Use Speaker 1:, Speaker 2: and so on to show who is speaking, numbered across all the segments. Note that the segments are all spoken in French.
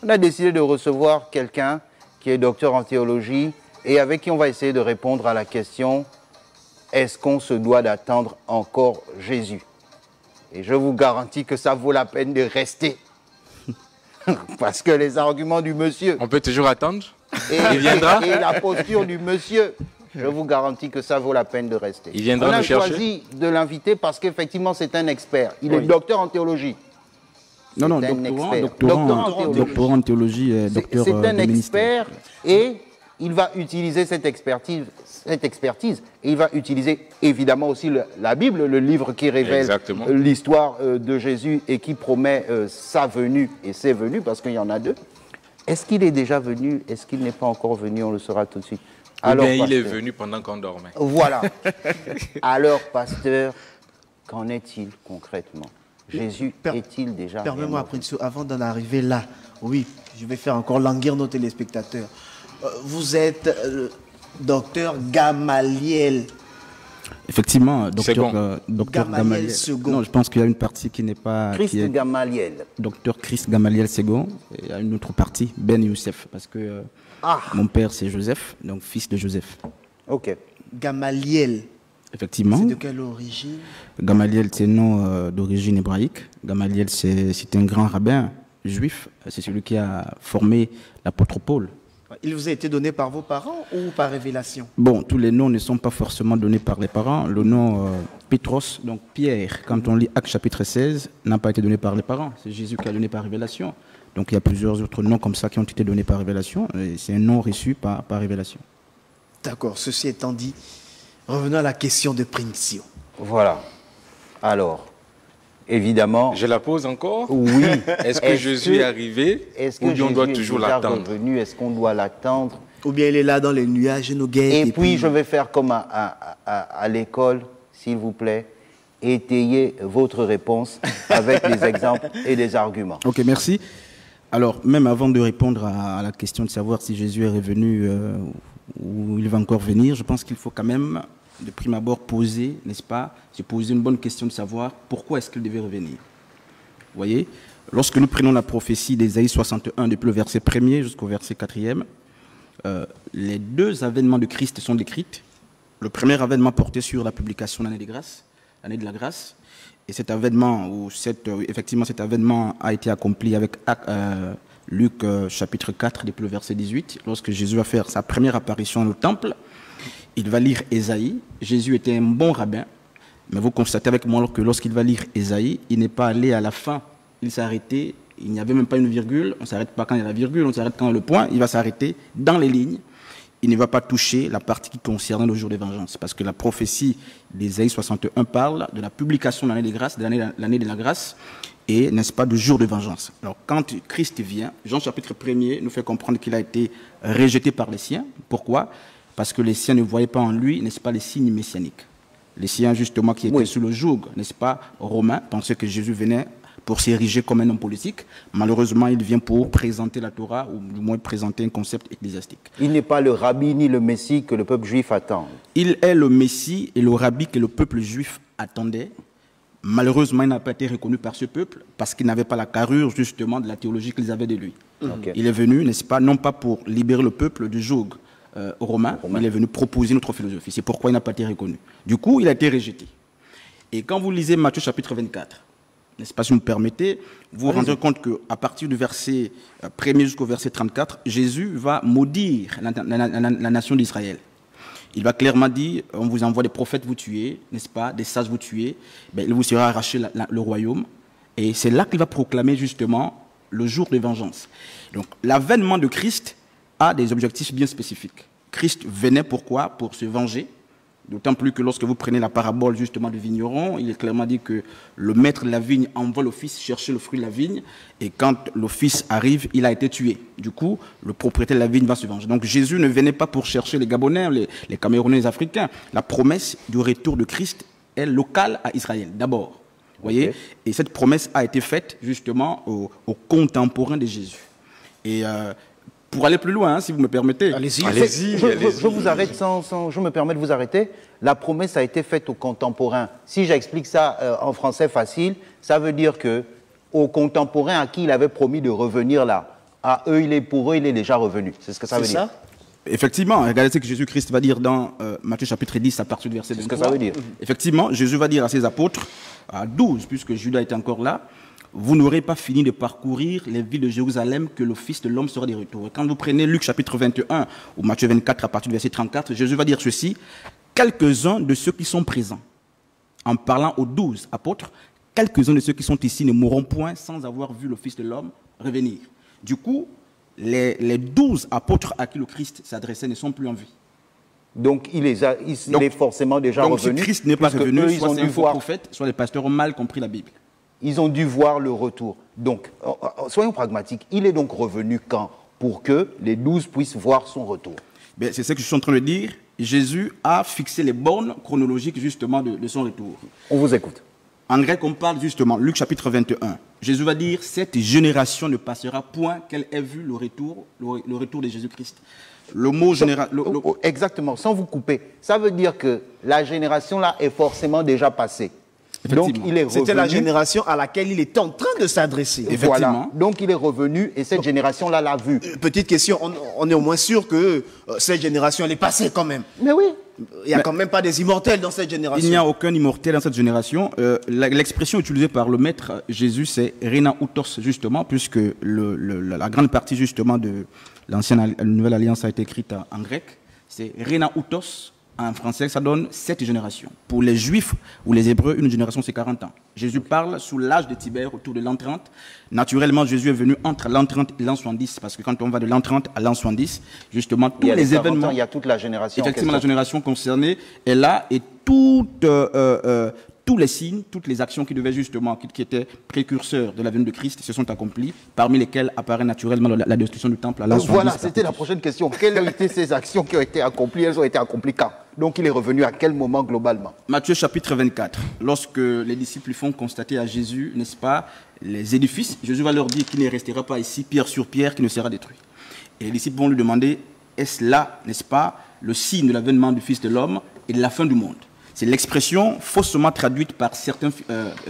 Speaker 1: on a décidé de recevoir quelqu'un qui est docteur en théologie et avec qui on va essayer de répondre à la question « Est-ce qu'on se doit d'attendre encore Jésus ?» Et je vous garantis que ça vaut la peine de rester. Parce que les arguments du monsieur...
Speaker 2: On peut toujours attendre.
Speaker 1: Il viendra. Et la posture du monsieur, je vous garantis que ça vaut la peine de rester.
Speaker 2: Il viendra nous chercher.
Speaker 1: On a choisi de l'inviter parce qu'effectivement, c'est un expert. Il est docteur en théologie.
Speaker 3: Non, doctorant en théologie, docteur
Speaker 1: c'est un expert et il va utiliser cette expertise et il va utiliser évidemment aussi la Bible, le livre qui révèle l'histoire de Jésus et qui promet sa venue et ses venues, parce qu'il y en a deux. Est-ce qu'il est déjà venu? Est-ce qu'il n'est pas encore venu? On le saura tout de suite.
Speaker 2: Alors, bien, il est venu pendant qu'on dormait.
Speaker 1: Voilà. Alors, pasteur, qu'en est-il concrètement? Jésus est-il déjà...
Speaker 4: Permets-moi, avant d'en arriver là, oui, je vais faire encore languir nos téléspectateurs. Vous êtes docteur Gamaliel.
Speaker 3: Effectivement, docteur Gamaliel Second. Non, je pense qu'il y a une partie qui n'est pas...
Speaker 1: Christ Gamaliel.
Speaker 3: Docteur Christ Gamaliel Second. Et il y a une autre partie, Ben Youssef, parce que mon père c'est Joseph, donc fils de Joseph.
Speaker 1: Ok.
Speaker 4: Gamaliel.
Speaker 3: Effectivement.
Speaker 4: C'est de quelle origine?
Speaker 3: Gamaliel, c'est un nom d'origine hébraïque. Gamaliel, c'est un grand rabbin juif. C'est celui qui a formé l'apôtre Paul.
Speaker 4: Il vous a été donné par vos parents ou par révélation?
Speaker 3: Bon, tous les noms ne sont pas forcément donnés par les parents. Le nom Pétros, donc Pierre, quand on lit Actes chapitre 16, n'a pas été donné par les parents. C'est Jésus qui a donné par révélation. Donc il y a plusieurs autres noms comme ça qui ont été donnés par révélation. C'est un nom reçu par révélation.
Speaker 4: D'accord, ceci étant dit, revenons à la question de Princio.
Speaker 1: Voilà. Alors, évidemment...
Speaker 2: Je la pose encore?
Speaker 1: Oui.
Speaker 2: Est-ce que Jésus est arrivé ou bien on doit toujours l'attendre?
Speaker 1: Est-ce qu'on doit l'attendre?
Speaker 4: Ou bien il est là dans les nuages, nous guette.
Speaker 1: Et puis je vais faire comme à l'école, s'il vous plaît. Étayez votre réponse avec des exemples et des arguments.
Speaker 3: Ok, merci. Alors, même avant de répondre à la question de savoir si Jésus est revenu ou il va encore venir, je pense qu'il faut quand même, de prime abord, poser, n'est-ce pas, se poser une bonne question de savoir pourquoi est-ce qu'il devait revenir. Vous voyez, lorsque nous prenons la prophétie d'Ésaïe 61, depuis le verset 1er jusqu'au verset 4e, les deux avènements de Christ sont décrits. Le premier avènement portait sur la publication de l'année des grâces, l'année de la grâce, et cet avènement, effectivement cet avènement a été accompli avec Luc chapitre 4, depuis le verset 18, lorsque Jésus va faire sa première apparition au temple. Il va lire Ésaïe. Jésus était un bon rabbin, mais vous constatez avec moi que lorsqu'il va lire Ésaïe, il n'est pas allé à la fin, il s'est arrêté, il n'y avait même pas une virgule, on ne s'arrête pas quand il y a la virgule, on s'arrête quand il y a le point, il va s'arrêter dans les lignes. Il ne va pas toucher la partie qui concerne le jour de vengeance. Parce que la prophétie d'Ésaïe 61 parle de la publication de l'année des grâces, de l'année de la grâce, et, n'est-ce pas, du jour de vengeance. Alors, quand Christ vient, Jean chapitre 1er nous fait comprendre qu'il a été rejeté par les siens. Pourquoi? Parce que les siens ne voyaient pas en lui, n'est-ce pas, les signes messianiques. Les siens, justement, qui étaient sous le joug, n'est-ce pas, romain, pensaient que Jésus venait pour s'ériger comme un homme politique. Malheureusement, il vient pour présenter la Torah, ou du moins présenter un concept ecclésiastique.
Speaker 1: Il n'est pas le rabbi ni le Messie que le peuple juif attend.
Speaker 3: Il est le Messie et le rabbi que le peuple juif attendait. Malheureusement, il n'a pas été reconnu par ce peuple parce qu'il n'avait pas la carrure, justement, de la théologie qu'ils avaient de lui. Il est venu, n'est-ce pas, non pas pour libérer le peuple du joug romain, mais il est venu proposer notre philosophie. C'est pourquoi il n'a pas été reconnu. Du coup, il a été rejeté. Et quand vous lisez Matthieu chapitre 24, n'est-ce pas, si vous me permettez, vous vous rendrez compte qu'à partir du verset 1er jusqu'au verset 34, Jésus va maudire la nation d'Israël. Il va clairement dire, on vous envoie des prophètes vous tuer, n'est-ce pas, des sages vous tuer, ben, il vous sera arraché le royaume. Et c'est là qu'il va proclamer justement le jour de vengeance. Donc l'avènement de Christ a des objectifs bien spécifiques. Christ venait pourquoi? Pour se venger. D'autant plus que lorsque vous prenez la parabole justement du vigneron, il est clairement dit que le maître de la vigne envoie le fils chercher le fruit de la vigne, et quand le fils arrive, il a été tué. Du coup, le propriétaire de la vigne va se venger. Donc Jésus ne venait pas pour chercher les Gabonais, les Camerounais, les Africains. La promesse du retour de Christ est locale à Israël, d'abord. Vous voyez? Et cette promesse a été faite justement aux contemporains de Jésus. Et pour aller plus loin, hein, si vous me permettez.
Speaker 1: Allez-y. Je vous arrête je me permets de vous arrêter. La promesse a été faite aux contemporains. Si j'explique ça en français facile, ça veut dire que aux contemporains à qui il avait promis de revenir là, pour eux, il est déjà revenu. C'est ce que ça veut dire.
Speaker 3: Effectivement, regardez ce que Jésus-Christ va dire dans Matthieu chapitre 10 à partir du verset 23.
Speaker 1: C'est ce que ça veut dire.
Speaker 3: Effectivement, Jésus va dire à ses apôtres, à 12, puisque Judas était encore là, vous n'aurez pas fini de parcourir les villes de Jérusalem que le Fils de l'homme sera de retour. Et quand vous prenez Luc chapitre 21 ou Matthieu 24 à partir du verset 34, Jésus va dire ceci, quelques-uns de ceux qui sont présents, en parlant aux 12 apôtres, quelques-uns de ceux qui sont ici ne mourront point sans avoir vu le Fils de l'homme revenir. Du coup, les 12 apôtres à qui le Christ s'adressait ne sont plus en vie.
Speaker 1: Donc, il est forcément déjà revenu.
Speaker 3: Donc, si Christ n'est pas revenu, soit c'est un faux prophète, soit les pasteurs ont mal compris la Bible.
Speaker 1: Ils ont dû voir le retour. Donc, soyons pragmatiques. Il est donc revenu quand? Pour que les 12 puissent voir son retour.
Speaker 3: C'est ce que je suis en train de dire. Jésus a fixé les bornes chronologiques justement de son retour.
Speaker 1: On vous écoute.
Speaker 3: En grec, on parle justement, Luc chapitre 21. Jésus va dire, cette génération ne passera point qu'elle ait vu le retour de Jésus-Christ. Le mot général...
Speaker 1: Exactement, sans vous couper. Ça veut dire que la génération-là est forcément déjà passée. Donc, il est revenu.
Speaker 4: C'était la génération à laquelle il est en train de s'adresser.
Speaker 1: Voilà. Donc, il est revenu et cette génération-là l'a vu.
Speaker 4: Petite question, on est au moins sûr que cette génération, elle est passée quand même.
Speaker 1: Mais oui.
Speaker 4: Il n'y a quand même pas des immortels dans cette génération.
Speaker 3: Il n'y a aucun immortel dans cette génération. L'expression utilisée par le maître Jésus, c'est Rena Outos, justement, puisque la grande partie, justement, de l'ancienne Nouvelle Alliance a été écrite en grec. C'est Rena Outos. En français, ça donne 7 générations. Pour les Juifs ou les Hébreux, une génération, c'est 40 ans. Jésus parle sous l'âge de Tibère, autour de l'an 30. Naturellement, Jésus est venu entre l'an 30 et l'an 70, parce que quand on va de l'an 30 à l'an 70, justement, tous les événements...
Speaker 1: Il y a toute la génération.
Speaker 3: Effectivement, la génération concernée est là, et tous les signes, toutes les actions qui devaient justement, qui étaient précurseurs de la venue de Christ, se sont accomplies, parmi lesquelles apparaît naturellement la destruction du temple à l'an 70.
Speaker 1: Voilà, c'était la prochaine question. Quelles ont été ces actions qui ont été accomplies? Elles ont été accomplies quand? Donc il est revenu à quel moment globalement?
Speaker 3: Matthieu chapitre 24, lorsque les disciples font constater à Jésus, n'est-ce pas, les édifices, Jésus va leur dire qu'il ne restera pas ici, pierre sur pierre, qui ne sera détruit. Et les disciples vont lui demander, est-ce là, n'est-ce pas, le signe de l'avènement du Fils de l'homme et de la fin du monde? C'est l'expression faussement traduite par certains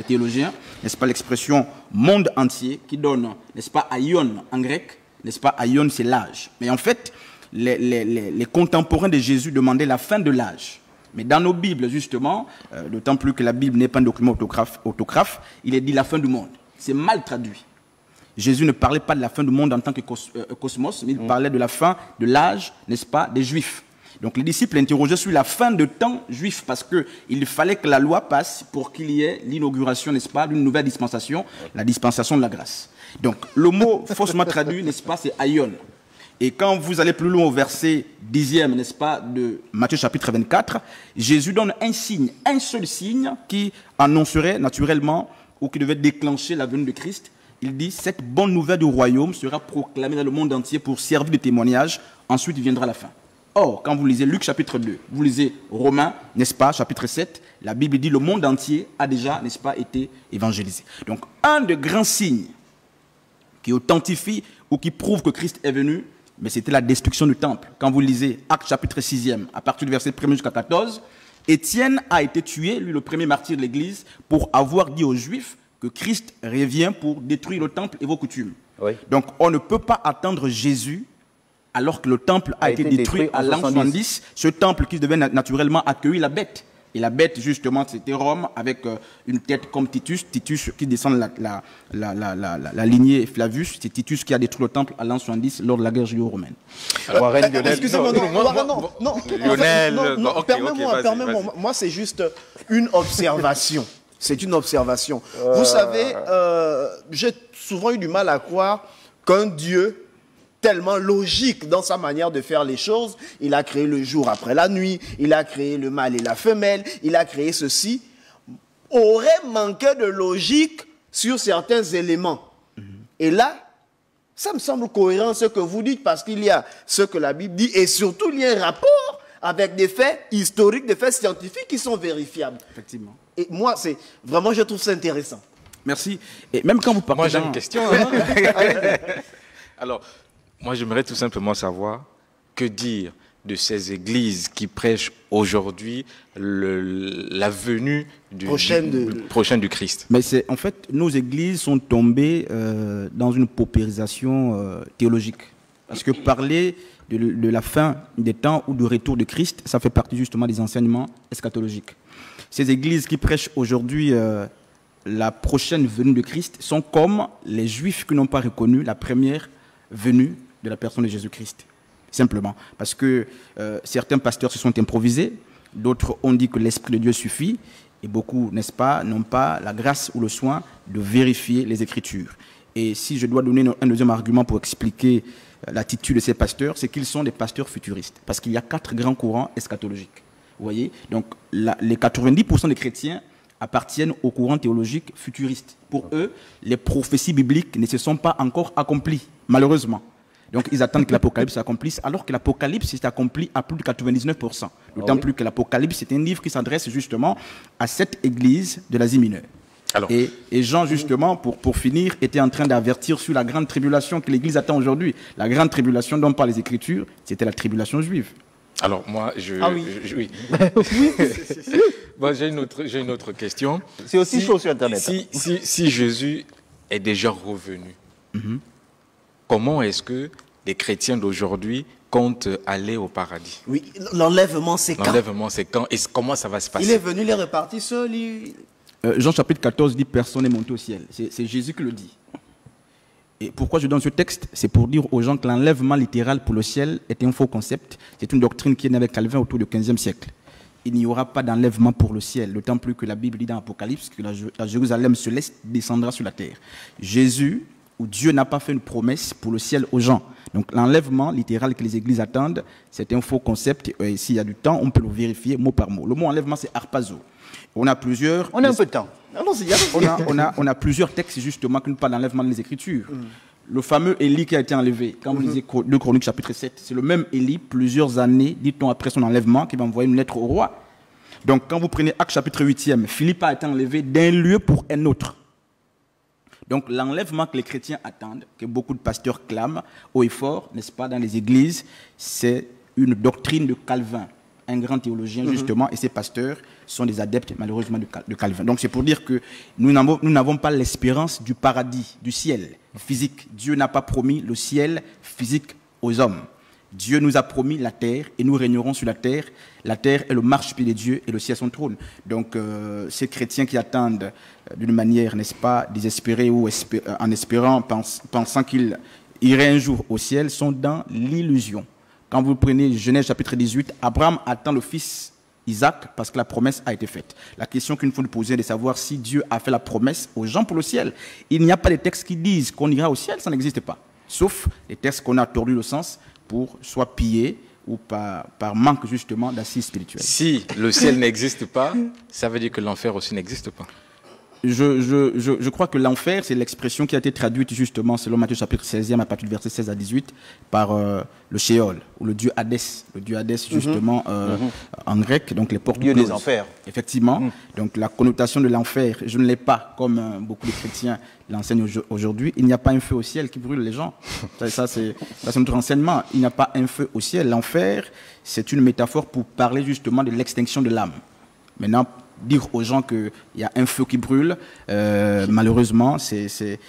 Speaker 3: théologiens, n'est-ce pas, l'expression monde entier, qui donne, n'est-ce pas, aion en grec, n'est-ce pas, aion c'est l'âge. Mais en fait, les contemporains de Jésus demandaient la fin de l'âge. Mais dans nos Bibles, justement, d'autant plus que la Bible n'est pas un document autographe, il est dit la fin du monde. C'est mal traduit. Jésus ne parlait pas de la fin du monde en tant que cosmos, mais il parlait de la fin de l'âge, n'est-ce pas, des Juifs. Donc les disciples interrogeaient sur la fin de temps juif, parce qu'il fallait que la loi passe pour qu'il y ait l'inauguration, n'est-ce pas, d'une nouvelle dispensation, la dispensation de la grâce. Donc le mot faussement traduit, n'est-ce pas, c'est aion. Et quand vous allez plus loin au verset 10e, n'est-ce pas, de Matthieu chapitre 24, Jésus donne un signe, un seul signe qui annoncerait naturellement ou qui devait déclencher la venue de Christ. Il dit, cette bonne nouvelle du royaume sera proclamée dans le monde entier pour servir de témoignage, ensuite viendra la fin. Or, quand vous lisez Luc chapitre 2, vous lisez Romains, n'est-ce pas, chapitre 7, la Bible dit le monde entier a déjà, n'est-ce pas, été évangélisé. Donc, un des grands signes qui authentifie ou qui prouve que Christ est venu, mais c'était la destruction du temple. Quand vous lisez Actes chapitre 6e, à partir du verset 1 jusqu'à 14, Étienne a été tué, lui le premier martyr de l'Église, pour avoir dit aux Juifs que Christ revient pour détruire le temple et vos coutumes. Oui. Donc, on ne peut pas attendre Jésus alors que le temple a été détruit à l'an 70, ce temple qui devait naturellement accueillir la bête. Et la bête, justement, c'était Rome, avec une tête comme Titus qui descend la lignée Flavius. C'est Titus qui a détruit le temple à l'an 70 lors de la guerre judéo-romaine.
Speaker 4: Excusez-moi, non, permets-moi. Moi, c'est juste une observation. C'est une observation. Vous savez, j'ai souvent eu du mal à croire qu'un Dieu tellement logique dans sa manière de faire les choses, il a créé le jour après la nuit, il a créé le mâle et la femelle, il a créé ceci, aurait manqué de logique sur certains éléments. Et là, ça me semble cohérent ce que vous dites, parce qu'il y a ce que la Bible dit, et surtout il y a un rapport avec des faits historiques, des faits scientifiques qui sont vérifiables.
Speaker 3: Effectivement.
Speaker 4: Et moi, vraiment, je trouve ça intéressant.
Speaker 3: Merci. Et même quand vous parlez...
Speaker 2: Moi, j'ai une question. Alors, moi, j'aimerais tout simplement savoir que dire de ces églises qui prêchent aujourd'hui la venue prochaine du Christ?
Speaker 3: Mais en fait, nos églises sont tombées dans une paupérisation théologique. Parce que parler de la fin des temps ou du retour de Christ, ça fait partie justement des enseignements eschatologiques. Ces églises qui prêchent aujourd'hui la prochaine venue de Christ sont comme les Juifs qui n'ont pas reconnu la première venue de la personne de Jésus-Christ. Simplement. Parce que certains pasteurs se sont improvisés, d'autres ont dit que l'Esprit de Dieu suffit, et beaucoup, n'est-ce pas, n'ont pas la grâce ou le soin de vérifier les Écritures. Et si je dois donner un deuxième argument pour expliquer l'attitude de ces pasteurs, c'est qu'ils sont des pasteurs futuristes. Parce qu'il y a 4 grands courants eschatologiques. Vous voyez? Donc, les 90% des chrétiens appartiennent au courant théologique futuriste. Pour eux, les prophéties bibliques ne se sont pas encore accomplies, malheureusement. Donc, ils attendent que l'Apocalypse s'accomplisse, alors que l'Apocalypse s'est accompli à plus de 99%. D'autant plus que l'Apocalypse, c'est un livre qui s'adresse justement à cette église de l'Asie mineure. Alors. Et Jean, justement, pour finir, était en train d'avertir sur la grande tribulation que l'Église attend aujourd'hui. La grande tribulation dont parlent les Écritures, c'était la tribulation juive.
Speaker 2: Alors, moi, oui. Bon, j'ai une autre question.
Speaker 1: C'est aussi chaud sur Internet.
Speaker 2: Si Jésus est déjà revenu, comment est-ce que les chrétiens d'aujourd'hui comptent aller au paradis?
Speaker 4: Oui, l'enlèvement, c'est quand?
Speaker 2: L'enlèvement, c'est quand? Et comment ça va se passer?
Speaker 4: Il est venu, il est reparti seul.
Speaker 3: Jean chapitre 14 dit « Personne n'est monté au ciel ». C'est Jésus qui le dit. Et pourquoi je donne ce texte? C'est pour dire aux gens que l'enlèvement littéral pour le ciel est un faux concept. C'est une doctrine qui est née avec Calvin autour du XVe siècle. Il n'y aura pas d'enlèvement pour le ciel, d'autant plus que la Bible dit dans l'Apocalypse que la Jérusalem céleste descendra sur la terre. Jésus, ou Dieu, n'a pas fait une promesse pour le ciel aux gens. Donc l'enlèvement littéral que les églises attendent, c'est un faux concept. Et s'il y a du temps, on peut le vérifier mot par mot. Le mot enlèvement, c'est harpazo. On a plusieurs...
Speaker 1: On a un peu de temps.
Speaker 3: On a plusieurs textes justement qui nous parlent d'enlèvement des Écritures. Le fameux Élie qui a été enlevé, quand vous lisez 2 Chroniques chapitre 7, c'est le même Élie, plusieurs années, dit-on après son enlèvement, qui va envoyer une lettre au roi. Donc quand vous prenez Actes chapitre 8e, Philippe a été enlevé d'un lieu pour un autre. Donc l'enlèvement que les chrétiens attendent, que beaucoup de pasteurs clament haut et fort, n'est-ce pas, dans les églises, c'est une doctrine de Calvin, un grand théologien justement, et ces pasteurs sont des adeptes malheureusement de Calvin. Donc c'est pour dire que nous n'avons pas l'espérance du paradis, du ciel physique. Dieu n'a pas promis le ciel physique aux hommes. Dieu nous a promis la terre et nous régnerons sur la terre. La terre est le marchepied de Dieu et le ciel son trône. Donc ces chrétiens qui attendent d'une manière, n'est-ce pas, désespérée ou en espérant, pensant qu'ils iraient un jour au ciel, sont dans l'illusion. Quand vous prenez Genèse chapitre 18, Abraham attend le fils Isaac parce que la promesse a été faite. La question qu'il nous faut nous poser est de savoir si Dieu a fait la promesse aux gens pour le ciel. Il n'y a pas de textes qui disent qu'on ira au ciel, ça n'existe pas. Sauf les textes qu'on a tordu le sens pour soit piller ou par manque justement d'assises spirituelles.
Speaker 2: Si le ciel n'existe pas, ça veut dire que l'enfer aussi n'existe pas.
Speaker 3: Je crois que l'enfer, c'est l'expression qui a été traduite justement selon Matthieu chapitre 16e à partir du verset 16 à 18 par le Sheol, ou le dieu Hadès. Le dieu Hadès justement en grec, donc les portes
Speaker 1: dieu des enfers.
Speaker 3: Effectivement, donc la connotation de l'enfer, je ne l'ai pas comme beaucoup de chrétiens l'enseignent aujourd'hui. Il n'y a pas un feu au ciel qui brûle les gens. Ça c'est notre enseignement. Il n'y a pas un feu au ciel. L'enfer, c'est une métaphore pour parler justement de l'extinction de l'âme. Maintenant, dire aux gens qu'il y a un feu qui brûle, malheureusement, c'est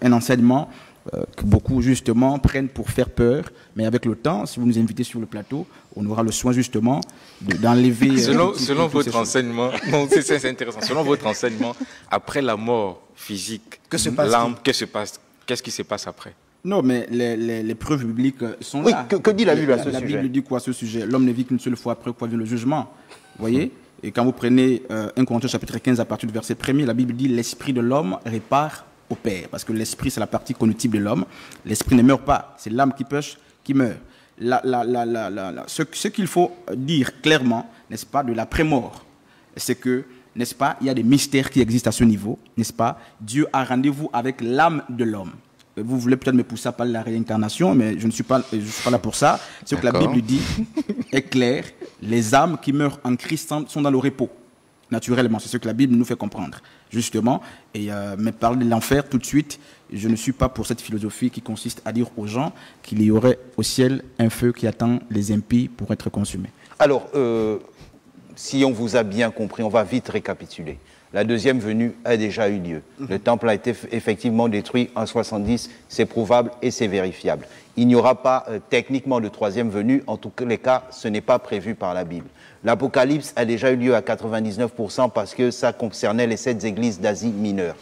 Speaker 3: un enseignement que beaucoup, justement, prennent pour faire peur. Mais avec le temps, si vous nous invitez sur le plateau, on aura le soin, justement, d'enlever...
Speaker 2: Selon votre enseignement, c'est intéressant, selon votre enseignement, après la mort physique, qu'est-ce qui se passe après?
Speaker 3: Non, mais les preuves bibliques sont là.
Speaker 1: Que dit la Bible à ce sujet?
Speaker 3: La Bible dit quoi à ce sujet? L'homme ne vit qu'une seule fois, après quoi vient le jugement. Vous voyez? Et quand vous prenez 1 Corinthiens chapitre 15 à partir du verset 1er, la Bible dit « L'esprit de l'homme répare au Père ». Parce que l'esprit, c'est la partie cognitive de l'homme. L'esprit ne meurt pas. C'est l'âme qui pêche, qui meurt. Ce qu'il faut dire clairement, n'est-ce pas, de l'après-mort, c'est que, n'est-ce pas, il y a des mystères qui existent à ce niveau, n'est-ce pas? Dieu a rendez-vous avec l'âme de l'homme. Vous voulez peut-être me pousser à parler de la réincarnation, mais je ne suis pas là pour ça. Ce que la Bible dit est clair. Les âmes qui meurent en Christ sont dans le repos. Naturellement, c'est ce que la Bible nous fait comprendre, justement. Mais parler de l'enfer tout de suite, je ne suis pas pour cette philosophie qui consiste à dire aux gens qu'il y aurait au ciel un feu qui attend les impies pour être consumés.
Speaker 1: Alors, si on vous a bien compris, on va vite récapituler. La deuxième venue a déjà eu lieu. Le temple a été effectivement détruit en 70, c'est prouvable et c'est vérifiable. Il n'y aura pas techniquement de troisième venue, en tous les cas, ce n'est pas prévu par la Bible. L'Apocalypse a déjà eu lieu à 99% parce que ça concernait les 7 églises d'Asie mineure.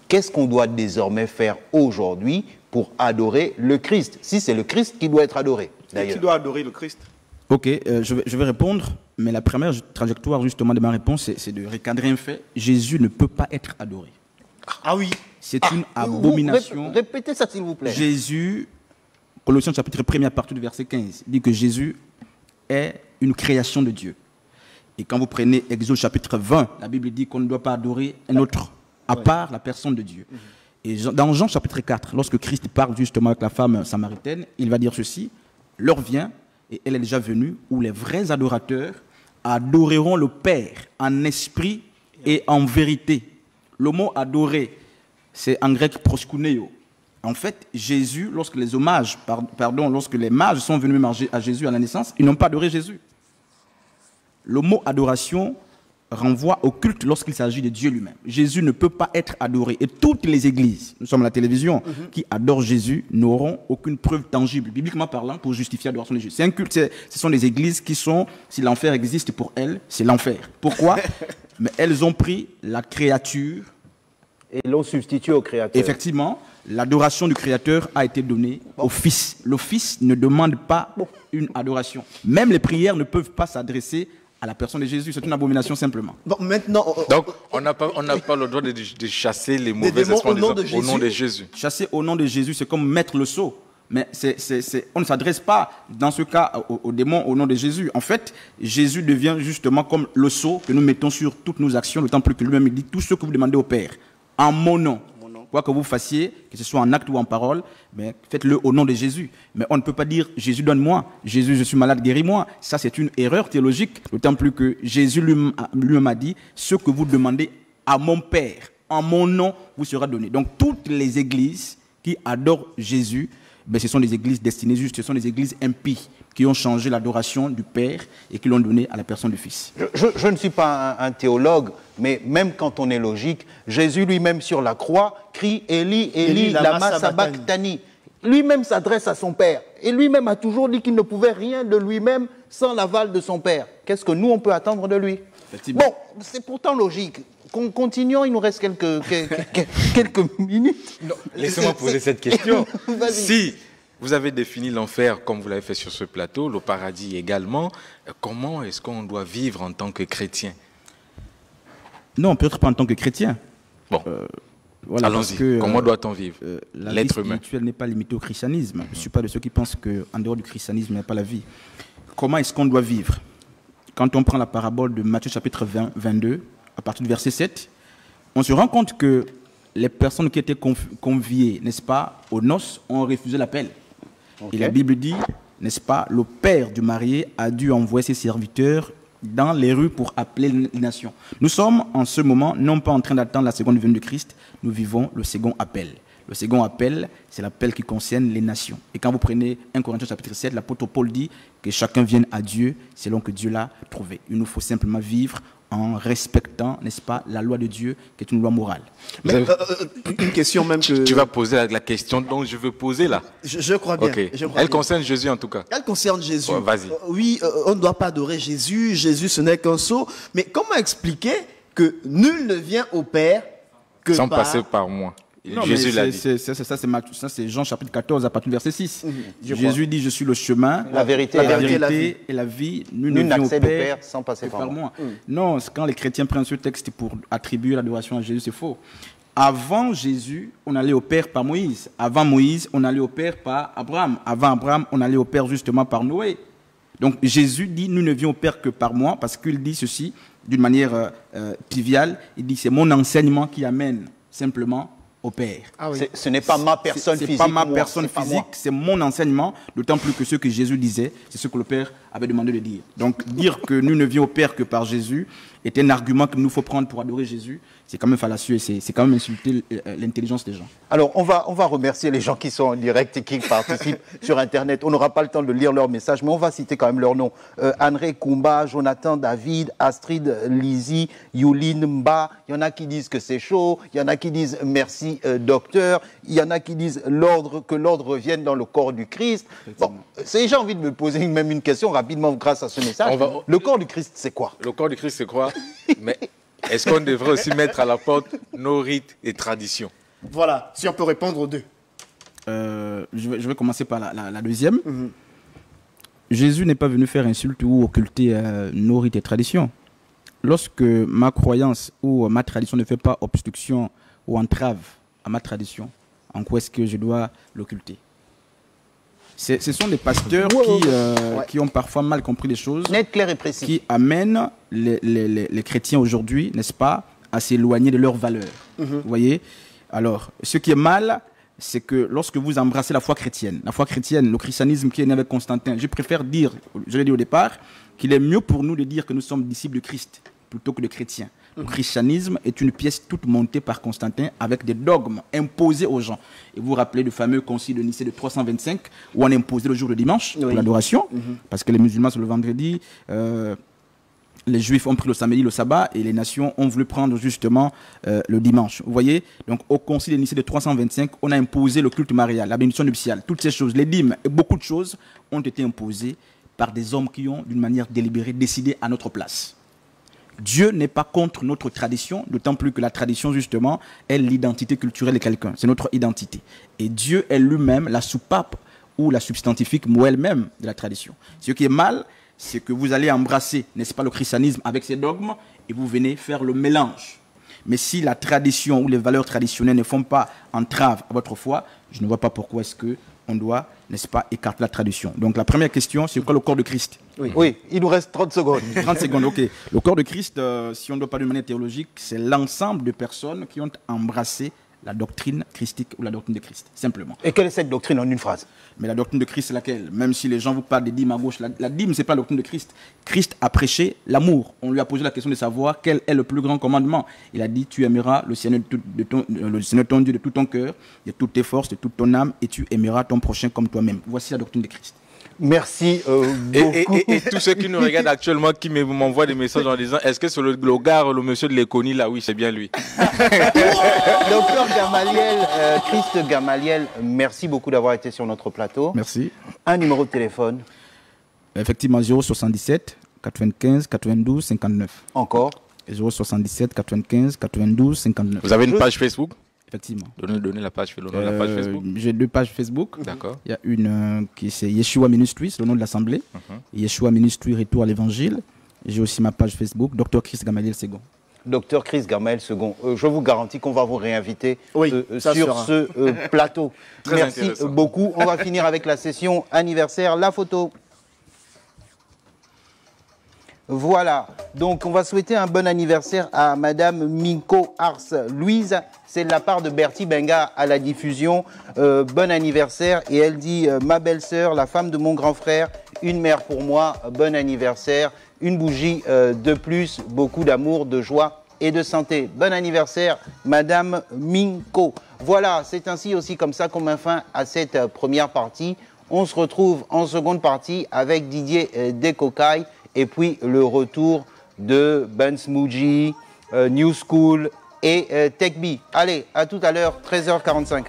Speaker 1: Qu'est-ce qu'on doit désormais faire aujourd'hui pour adorer le Christ? Si c'est le Christ qui doit être adoré, d'ailleurs.
Speaker 4: Qui doit adorer le Christ?
Speaker 3: Ok, je vais répondre, mais la première trajectoire justement de ma réponse, c'est de recadrer un fait. Jésus ne peut pas être adoré.
Speaker 4: Ah oui.
Speaker 3: C'est une abomination.
Speaker 1: Répétez ça s'il vous plaît.
Speaker 3: Jésus, Colossiens chapitre 1 à partir du verset 15, dit que Jésus est une création de Dieu. Et quand vous prenez Exode chapitre 20, la Bible dit qu'on ne doit pas adorer un autre à part la personne de Dieu. Et dans Jean chapitre 4, lorsque Christ parle justement avec la femme samaritaine, il va dire ceci: l'heure vient, et elle est déjà venue, où les vrais adorateurs adoreront le Père en esprit et en vérité. Le mot adorer, c'est en grec proskuneo. En fait, Jésus, lorsque les mages sont venus manger à Jésus à la naissance, ils n'ont pas adoré Jésus. Le mot adoration renvoie au culte lorsqu'il s'agit de Dieu lui-même. Jésus ne peut pas être adoré. Et toutes les églises, nous sommes à la télévision, qui adorent Jésus n'auront aucune preuve tangible, bibliquement parlant, pour justifier l'adoration de Jésus. C'est un culte, ce sont des églises qui sont, si l'enfer existe pour elles, c'est l'enfer. Pourquoi? Mais elles ont pris la créature.
Speaker 1: Et l'ont substitué au Créateur.
Speaker 3: Effectivement, l'adoration du Créateur a été donnée au Fils. Le Fils ne demande pas une adoration. Même les prières ne peuvent pas s'adresser à la personne de Jésus. C'est une abomination simplement.
Speaker 4: Bon, maintenant,
Speaker 2: donc, on n'a pas le droit de chasser les mauvais esprits au nom de Jésus.
Speaker 3: Chasser au nom de Jésus, c'est comme mettre le sceau. Mais on ne s'adresse pas, dans ce cas, aux démons au nom de Jésus. En fait, Jésus devient justement comme le sceau que nous mettons sur toutes nos actions, d'autant plus que lui-même dit tout ce que vous demandez au Père, en mon nom. Quoi que vous fassiez, que ce soit en acte ou en parole, mais faites-le au nom de Jésus. Mais on ne peut pas dire « Jésus, donne-moi »,« Jésus, je suis malade, guéris-moi ». Ça, c'est une erreur théologique, d'autant plus que Jésus lui-même a dit « Ce que vous demandez à mon Père, en mon nom, vous sera donné ». Donc, toutes les églises qui adorent Jésus, ce sont des églises destinées juste, ce sont des églises impies qui ont changé l'adoration du Père et qui l'ont donnée à la personne du Fils.
Speaker 1: Je ne suis pas un théologue, mais même quand on est logique, Jésus lui-même sur la croix crie « Eli, Eli, lama sabachthani ». Lui-même s'adresse à son Père. Et lui-même a toujours dit qu'il ne pouvait rien de lui-même sans l'aval de son Père. Qu'est-ce que nous, on peut attendre de lui? Bon, c'est pourtant logique. Continuons, il nous reste quelques minutes.
Speaker 2: Laissez-moi poser cette question. Si vous avez défini l'enfer comme vous l'avez fait sur ce plateau, le paradis également, comment est-ce qu'on doit vivre en tant que chrétien?
Speaker 3: Non, peut-être pas en tant que chrétien.
Speaker 2: Bon, voilà, allons-y. Comment doit-on vivre?
Speaker 3: La vie spirituelle n'est pas limitée au christianisme. Je ne suis pas de ceux qui pensent qu'en dehors du christianisme, il n'y a pas la vie. Comment est-ce qu'on doit vivre? Quand on prend la parabole de Matthieu chapitre 22, à partir du verset 7, on se rend compte que les personnes qui étaient conviées, n'est-ce pas, aux noces, ont refusé l'appel. Okay. Et la Bible dit, n'est-ce pas, le père du marié a dû envoyer ses serviteurs dans les rues pour appeler les nations. Nous sommes en ce moment, non pas en train d'attendre la seconde venue de Christ, nous vivons le second appel. Le second appel, c'est l'appel qui concerne les nations. Et quand vous prenez 1 Corinthiens chapitre 7, l'apôtre Paul dit que chacun vienne à Dieu selon que Dieu l'a trouvé. Il nous faut simplement vivre en respectant, n'est-ce pas, la loi de Dieu, qui est une loi morale.
Speaker 4: Mais, une question même que...
Speaker 2: Tu vas poser la question dont je veux poser là.
Speaker 4: Je crois bien.
Speaker 2: Okay. Elle concerne Jésus en tout cas.
Speaker 4: Elle concerne Jésus.
Speaker 2: Vas-y.
Speaker 4: Oui, on ne doit pas adorer Jésus. Jésus, ce n'est qu'un sceau. Mais comment expliquer que nul ne vient au Père que
Speaker 2: sans passer par moi?
Speaker 3: Non, Jésus l'a dit. Ça, c'est Jean chapitre 14 à partir du verset 6. Jésus dit, je suis le chemin,
Speaker 1: la vérité
Speaker 3: et la vie. Nul ne vient au Père
Speaker 1: sans passer par moi.
Speaker 3: Non, quand les chrétiens prennent ce texte pour attribuer l'adoration à Jésus, c'est faux. Avant Jésus, on allait au Père par Moïse. Avant Moïse, on allait au Père par Abraham. Avant Abraham, on allait au Père justement par Noé. Donc Jésus dit, nous ne venons au Père que par moi, parce qu'il dit ceci d'une manière triviale. Il dit, c'est mon enseignement qui amène simplement au Père.
Speaker 1: Ah oui. Ce n'est pas ma personne physique.
Speaker 3: C'est pas ma personne physique, c'est mon enseignement, d'autant plus que ce que Jésus disait, c'est ce que le Père avait demandé de dire. Donc dire que nous ne vient au Père que par Jésus est un argument qu'il nous faut prendre pour adorer Jésus. C'est quand même fallacieux et c'est quand même insulter l'intelligence des gens.
Speaker 1: Alors, on va remercier les gens qui sont en direct et qui participent sur Internet. On n'aura pas le temps de lire leurs messages, mais on va citer quand même leurs noms. André Kumba, Jonathan David, Astrid Lizzie, Yuline Mba. Il y en a qui disent que c'est chaud. Il y en a qui disent merci docteur. Il y en a qui disent que l'ordre revienne dans le corps du Christ. Bon, j'ai envie de me poser même une question rapidement grâce à ce message. Le corps du Christ, c'est quoi?
Speaker 2: Le corps du Christ, c'est quoi? Mais est-ce qu'on devrait aussi mettre à la porte nos rites et traditions?
Speaker 4: Voilà, si on peut répondre aux deux.
Speaker 3: Je vais commencer par la deuxième. Jésus n'est pas venu faire insulte ou occulter nos rites et traditions. Lorsque ma croyance ou ma tradition ne fait pas obstruction ou entrave à ma tradition, en quoi est-ce que je dois l'occulter? Ce sont des pasteurs qui ont parfois mal compris les choses,
Speaker 1: net, clair et précis,
Speaker 3: qui amènent les chrétiens aujourd'hui, n'est-ce pas, à s'éloigner de leurs valeurs. Vous voyez? Alors, ce qui est mal, c'est que lorsque vous embrassez la foi chrétienne, le christianisme qui est né avec Constantin, je préfère dire, je l'ai dit au départ, qu'il est mieux pour nous de dire que nous sommes disciples de Christ plutôt que de chrétiens. Le christianisme est une pièce toute montée par Constantin avec des dogmes imposés aux gens. Et vous vous rappelez du fameux concile de Nicée de 325 où on imposait le jour de dimanche pour l'adoration, parce que les musulmans c'est le vendredi, les juifs ont pris le samedi, le sabbat, et les nations ont voulu prendre justement le dimanche. Vous voyez? Donc au concile de Nicée de 325, on a imposé le culte marial, la bénédiction nuptiale, toutes ces choses, les dîmes et beaucoup de choses ont été imposées par des hommes qui ont d'une manière délibérée décidé à notre place. Dieu n'est pas contre notre tradition, d'autant plus que la tradition, justement, est l'identité culturelle de quelqu'un. C'est notre identité. Et Dieu est lui-même la soupape ou la substantifique moelle même de la tradition. Ce qui est mal, c'est que vous allez embrasser, n'est-ce pas, le christianisme avec ses dogmes et vous venez faire le mélange. Mais si la tradition ou les valeurs traditionnelles ne font pas entrave à votre foi, je ne vois pas pourquoi est-ce qu'on doit, n'est-ce pas, écarter la tradition. Donc la première question, c'est quoi le corps de Christ?
Speaker 1: Oui, il nous reste 30 secondes.
Speaker 3: 30 secondes, ok. Le corps de Christ, si on ne doit pas de manière théologique, c'est l'ensemble de personnes qui ont embrassé la doctrine christique ou la doctrine de Christ, simplement.
Speaker 1: Et quelle est cette doctrine en une phrase?
Speaker 3: Mais la doctrine de Christ, c'est laquelle? Même si les gens vous parlent des dîmes à gauche, la dîme, ce n'est pas la doctrine de Christ. Christ a prêché l'amour. On lui a posé la question de savoir quel est le plus grand commandement. Il a dit, tu aimeras le Seigneur ton Dieu de tout ton cœur, de toutes tes forces, de toute ton âme, et tu aimeras ton prochain comme toi-même. Voici la doctrine de Christ.
Speaker 1: Merci beaucoup.
Speaker 2: Et tous ceux qui nous regardent actuellement, qui m'envoient des messages en disant, est-ce que c'est le gars, le monsieur de l'économie là? Oui, c'est bien lui.
Speaker 1: Docteur Gamaliel, Christ Gamaliel, merci beaucoup d'avoir été sur notre plateau.
Speaker 3: Merci.
Speaker 1: Un numéro de téléphone?
Speaker 3: Effectivement, 077 95 92 59.
Speaker 1: Encore?
Speaker 3: 077 95 92 59.
Speaker 2: Vous avez une page Facebook?
Speaker 3: Effectivement.
Speaker 2: Donnez la page Facebook.
Speaker 3: J'ai 2 pages Facebook.
Speaker 2: D'accord.
Speaker 3: Il y a une qui c'est Yeshua Ministry, c'est le nom de l'assemblée. Yeshua Ministry, Retour à l'Évangile. J'ai aussi ma page Facebook, Dr Christ Gamaliel Second.
Speaker 1: Docteur Christ Gamaliel Second, je vous garantis qu'on va vous réinviter sur
Speaker 4: sera.
Speaker 1: ce plateau. Merci beaucoup. On va finir avec la session anniversaire, la photo. Voilà, donc on va souhaiter un bon anniversaire à Madame Minko Ars Louise. C'est de la part de Bertie Benga à la diffusion. Bon anniversaire. Et elle dit, ma belle-sœur, la femme de mon grand frère, une mère pour moi, bon anniversaire. Une bougie de plus, beaucoup d'amour, de joie et de santé. Bon anniversaire, Madame Minko. Voilà, c'est ainsi aussi comme ça qu'on met fin à cette première partie. On se retrouve en seconde partie avec Didier Descocailles. Et puis le retour de Ben Smooji, New School et TechBee. Allez, à tout à l'heure, 13h45.